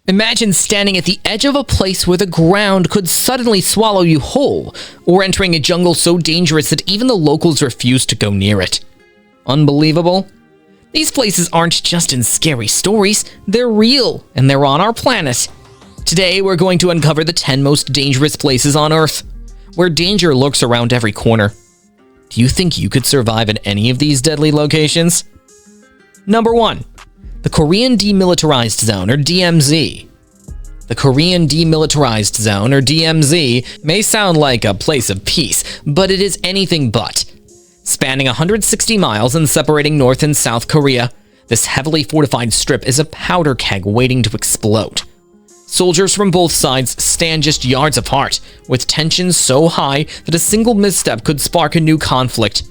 Imagine standing at the edge of a place where the ground could suddenly swallow you whole, or entering a jungle so dangerous that even the locals refuse to go near it. Unbelievable? These places aren't just in scary stories, they're real, and they're on our planet. Today, we're going to uncover the 10 most dangerous places on Earth, where danger lurks around every corner. Do you think you could survive in any of these deadly locations? Number 1. The Korean Demilitarized Zone, or DMZ. The Korean Demilitarized Zone, or DMZ, may sound like a place of peace, but it is anything but. Spanning 160 miles and separating North and South Korea, this heavily fortified strip is a powder keg waiting to explode. Soldiers from both sides stand just yards apart, with tensions so high that a single misstep could spark a new conflict.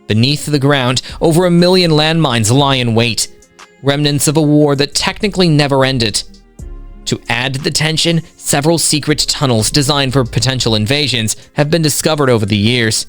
Beneath the ground, over 1 million landmines lie in wait, remnants of a war that technically never ended. To add to the tension, several secret tunnels designed for potential invasions have been discovered over the years.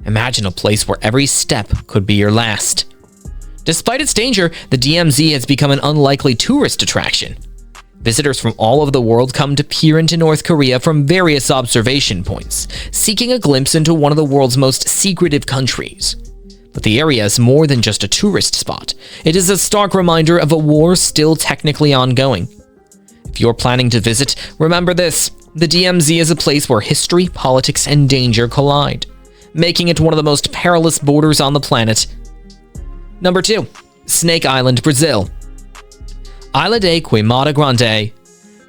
Imagine a place where every step could be your last. Despite its danger, the DMZ has become an unlikely tourist attraction. Visitors from all over the world come to peer into North Korea from various observation points, seeking a glimpse into one of the world's most secretive countries. But the area is more than just a tourist spot. It is a stark reminder of a war still technically ongoing. If you're planning to visit, remember this: the DMZ is a place where history, politics, and danger collide, making it one of the most perilous borders on the planet. Number 2. Snake Island, Brazil. Ilha de Queimada Grande,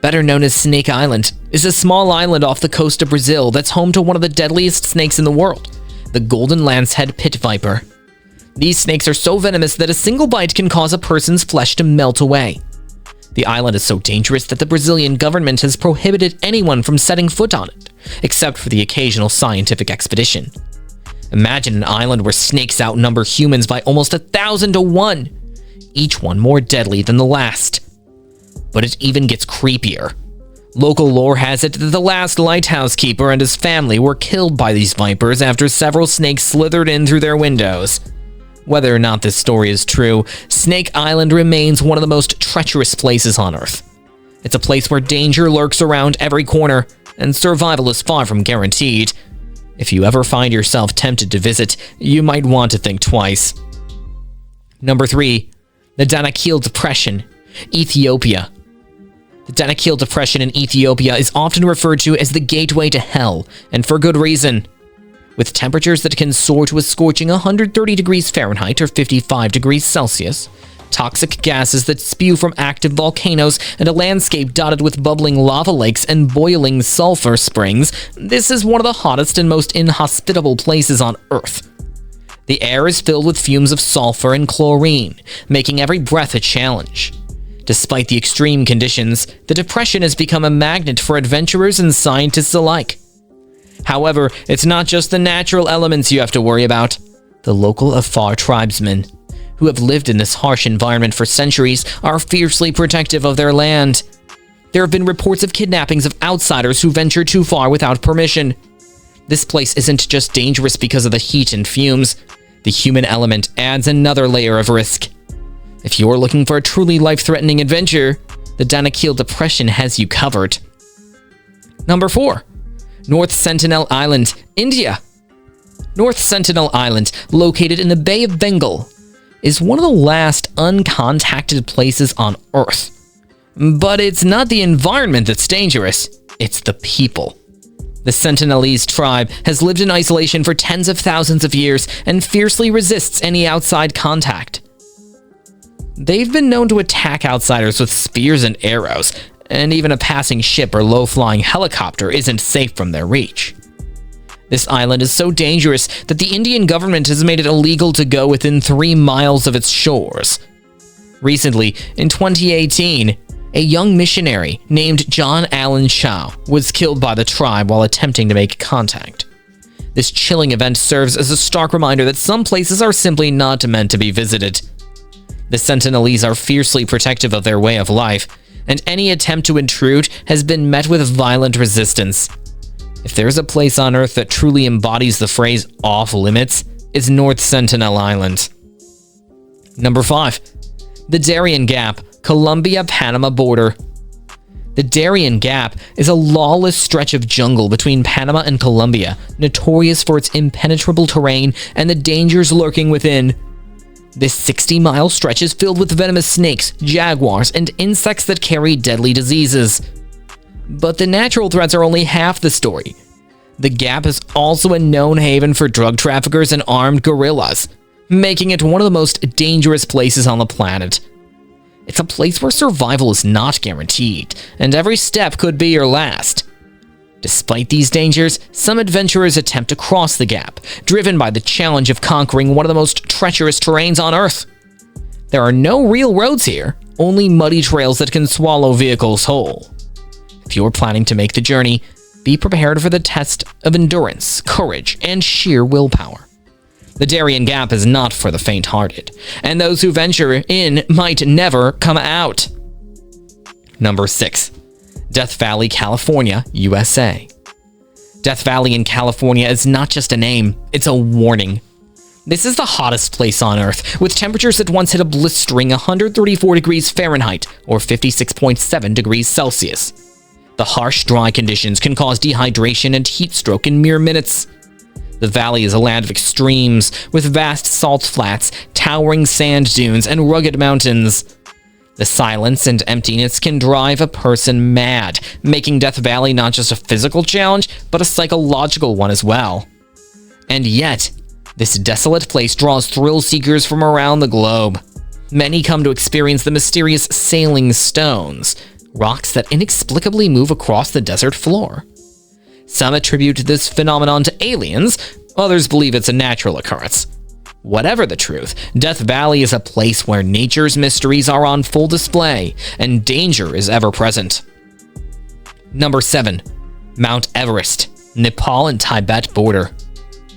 better known as Snake Island, is a small island off the coast of Brazil that's home to one of the deadliest snakes in the world, the golden lancehead pit viper. These snakes are so venomous that a single bite can cause a person's flesh to melt away. The island is so dangerous that the Brazilian government has prohibited anyone from setting foot on it, except for the occasional scientific expedition. Imagine an island where snakes outnumber humans by almost 1,000 to 1, each one more deadly than the last. But it even gets creepier. Local lore has it that the last lighthouse keeper and his family were killed by these vipers after several snakes slithered in through their windows. Whether or not this story is true, Snake Island remains one of the most treacherous places on Earth. It's a place where danger lurks around every corner, and survival is far from guaranteed. If you ever find yourself tempted to visit, you might want to think twice. Number 3. The Danakil Depression, Ethiopia. The Danakil Depression in Ethiopia is often referred to as the gateway to hell, and for good reason. With temperatures that can soar to a scorching 130 degrees Fahrenheit or 55 degrees Celsius, toxic gases that spew from active volcanoes, and a landscape dotted with bubbling lava lakes and boiling sulfur springs, this is one of the hottest and most inhospitable places on Earth. The air is filled with fumes of sulfur and chlorine, making every breath a challenge. Despite the extreme conditions, the depression has become a magnet for adventurers and scientists alike. However, it's not just the natural elements you have to worry about. The local Afar tribesmen, who have lived in this harsh environment for centuries, are fiercely protective of their land. There have been reports of kidnappings of outsiders who venture too far without permission. This place isn't just dangerous because of the heat and fumes. The human element adds another layer of risk. If you're looking for a truly life-threatening adventure, the Danakil Depression has you covered. Number 4. North Sentinel Island, India. North Sentinel Island, located in the Bay of Bengal, is one of the last uncontacted places on Earth. But it's not the environment that's dangerous, it's the people. The Sentinelese tribe has lived in isolation for tens of thousands of years and fiercely resists any outside contact. They've been known to attack outsiders with spears and arrows, and even a passing ship or low-flying helicopter isn't safe from their reach. This island is so dangerous that the Indian government has made it illegal to go within 3 miles of its shores. Recently, in 2018, a young missionary named John Allen Chow was killed by the tribe while attempting to make contact. This chilling event serves as a stark reminder that some places are simply not meant to be visited. The Sentinelese are fiercely protective of their way of life, and any attempt to intrude has been met with violent resistance. If there's a place on Earth that truly embodies the phrase off limits, it's North Sentinel Island. Number 5. The Darian Gap, Colombia-Panama border. The Darian Gap is a lawless stretch of jungle between Panama and Colombia, notorious for its impenetrable terrain and the dangers lurking within. This 60-mile stretch is filled with venomous snakes, jaguars, and insects that carry deadly diseases. But the natural threats are only half the story. The Gap is also a known haven for drug traffickers and armed guerrillas, making it one of the most dangerous places on the planet. It's a place where survival is not guaranteed, and every step could be your last. Despite these dangers, some adventurers attempt to cross the Gap, driven by the challenge of conquering one of the most treacherous terrains on Earth. There are no real roads here, only muddy trails that can swallow vehicles whole. If you're planning to make the journey, be prepared for the test of endurance, courage, and sheer willpower. The Darian Gap is not for the faint-hearted, and those who venture in might never come out. Number 6. Death Valley, California, USA. Death Valley in California is not just a name, it's a warning. This is the hottest place on Earth, with temperatures that once hit a blistering 134 degrees Fahrenheit, or 56.7 degrees Celsius. The harsh, dry conditions can cause dehydration and heat stroke in mere minutes. The valley is a land of extremes, with vast salt flats, towering sand dunes, and rugged mountains. The silence and emptiness can drive a person mad, making Death Valley not just a physical challenge, but a psychological one as well. And yet, this desolate place draws thrill seekers from around the globe. Many come to experience the mysterious sailing stones, rocks that inexplicably move across the desert floor. Some attribute this phenomenon to aliens, others believe it's a natural occurrence. Whatever the truth, Death Valley is a place where nature's mysteries are on full display, and danger is ever present. Number 7. Mount Everest, Nepal and Tibet border.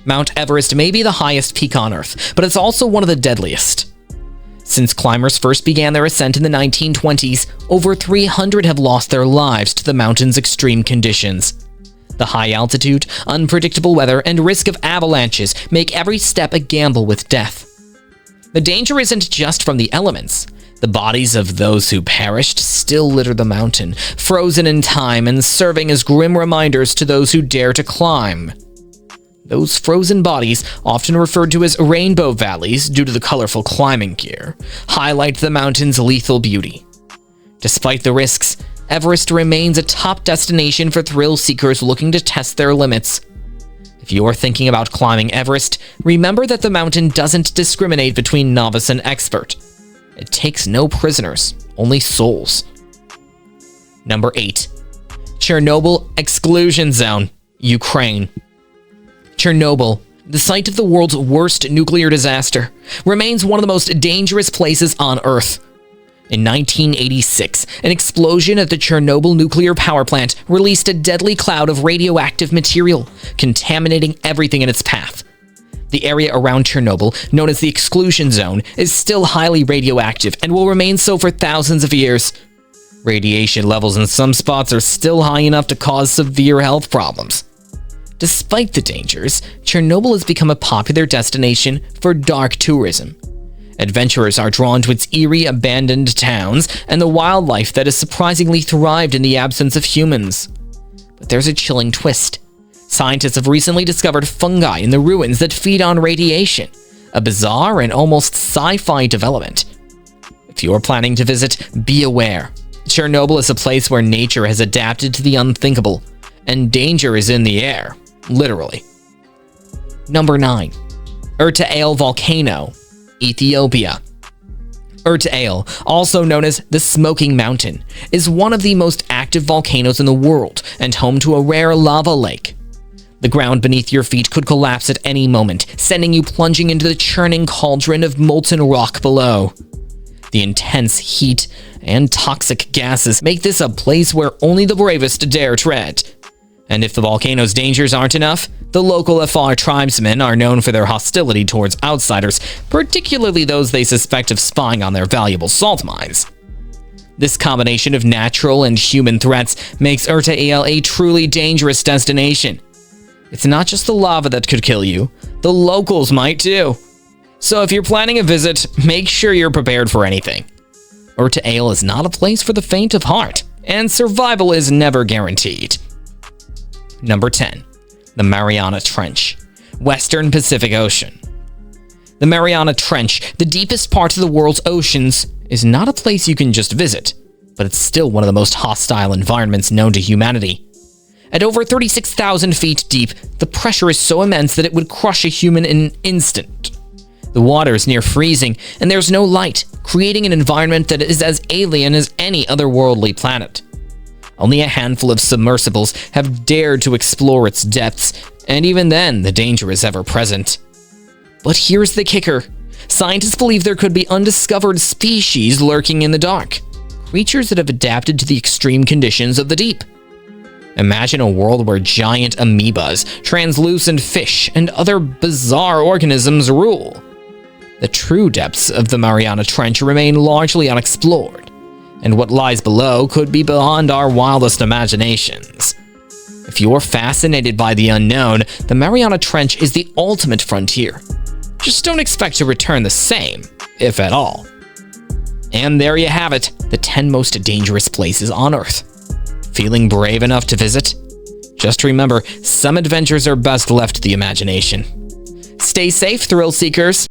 Mount Everest may be the highest peak on Earth, but it's also one of the deadliest. Since climbers first began their ascent in the 1920s, over 300 have lost their lives to the mountain's extreme conditions. The high altitude, unpredictable weather, and risk of avalanches make every step a gamble with death. The danger isn't just from the elements. The bodies of those who perished still litter the mountain, frozen in time and serving as grim reminders to those who dare to climb. Those frozen bodies, often referred to as rainbow valleys due to the colorful climbing gear, highlight the mountain's lethal beauty. Despite the risks, Everest remains a top destination for thrill seekers looking to test their limits. If you're thinking about climbing Everest, remember that the mountain doesn't discriminate between novice and expert. It takes no prisoners, only souls. Number 8. Chernobyl Exclusion Zone, Ukraine. Chernobyl, the site of the world's worst nuclear disaster, remains one of the most dangerous places on Earth. In 1986, an explosion at the Chernobyl nuclear power plant released a deadly cloud of radioactive material, contaminating everything in its path. The area around Chernobyl, known as the exclusion zone, is still highly radioactive and will remain so for thousands of years. Radiation levels in some spots are still high enough to cause severe health problems. Despite the dangers, Chernobyl has become a popular destination for dark tourism. Adventurers are drawn to its eerie, abandoned towns and the wildlife that has surprisingly thrived in the absence of humans. But there's a chilling twist. Scientists have recently discovered fungi in the ruins that feed on radiation, a bizarre and almost sci-fi development. If you're planning to visit, be aware. Chernobyl is a place where nature has adapted to the unthinkable, and danger is in the air, literally. Number 9. Erau volcano, Ethiopia. Erau, also known as the Smoking Mountain, is one of the most active volcanoes in the world and home to a rare lava lake. The ground beneath your feet could collapse at any moment, sending you plunging into the churning cauldron of molten rock below. The intense heat and toxic gases make this a place where only the bravest dare tread. And if the volcano's dangers aren't enough, the local Afar tribesmen are known for their hostility towards outsiders, particularly those they suspect of spying on their valuable salt mines. This combination of natural and human threats makes Erau a truly dangerous destination. It's not just the lava that could kill you, the locals might too. So if you're planning a visit, make sure you're prepared for anything. Erau is not a place for the faint of heart, and survival is never guaranteed. Number 10. The Mariana Trench, Western Pacific Ocean. The Mariana Trench, the deepest part of the world's oceans, is not a place you can just visit, but it's still one of the most hostile environments known to humanity. At over 36,000 feet deep, the pressure is so immense that it would crush a human in an instant. The water is near freezing, and there's no light, creating an environment that is as alien as any otherworldly planet. Only a handful of submersibles have dared to explore its depths, and even then, the danger is ever present. But here's the kicker. Scientists believe there could be undiscovered species lurking in the dark, creatures that have adapted to the extreme conditions of the deep. Imagine a world where giant amoebas, translucent fish, and other bizarre organisms rule. The true depths of the Mariana Trench remain largely unexplored, and what lies below could be beyond our wildest imaginations. If you're fascinated by the unknown, the Mariana Trench is the ultimate frontier. Just don't expect to return the same, if at all. And there you have it, the 10 most dangerous places on Earth. Feeling brave enough to visit? Just remember, some adventures are best left to the imagination. Stay safe, thrill seekers!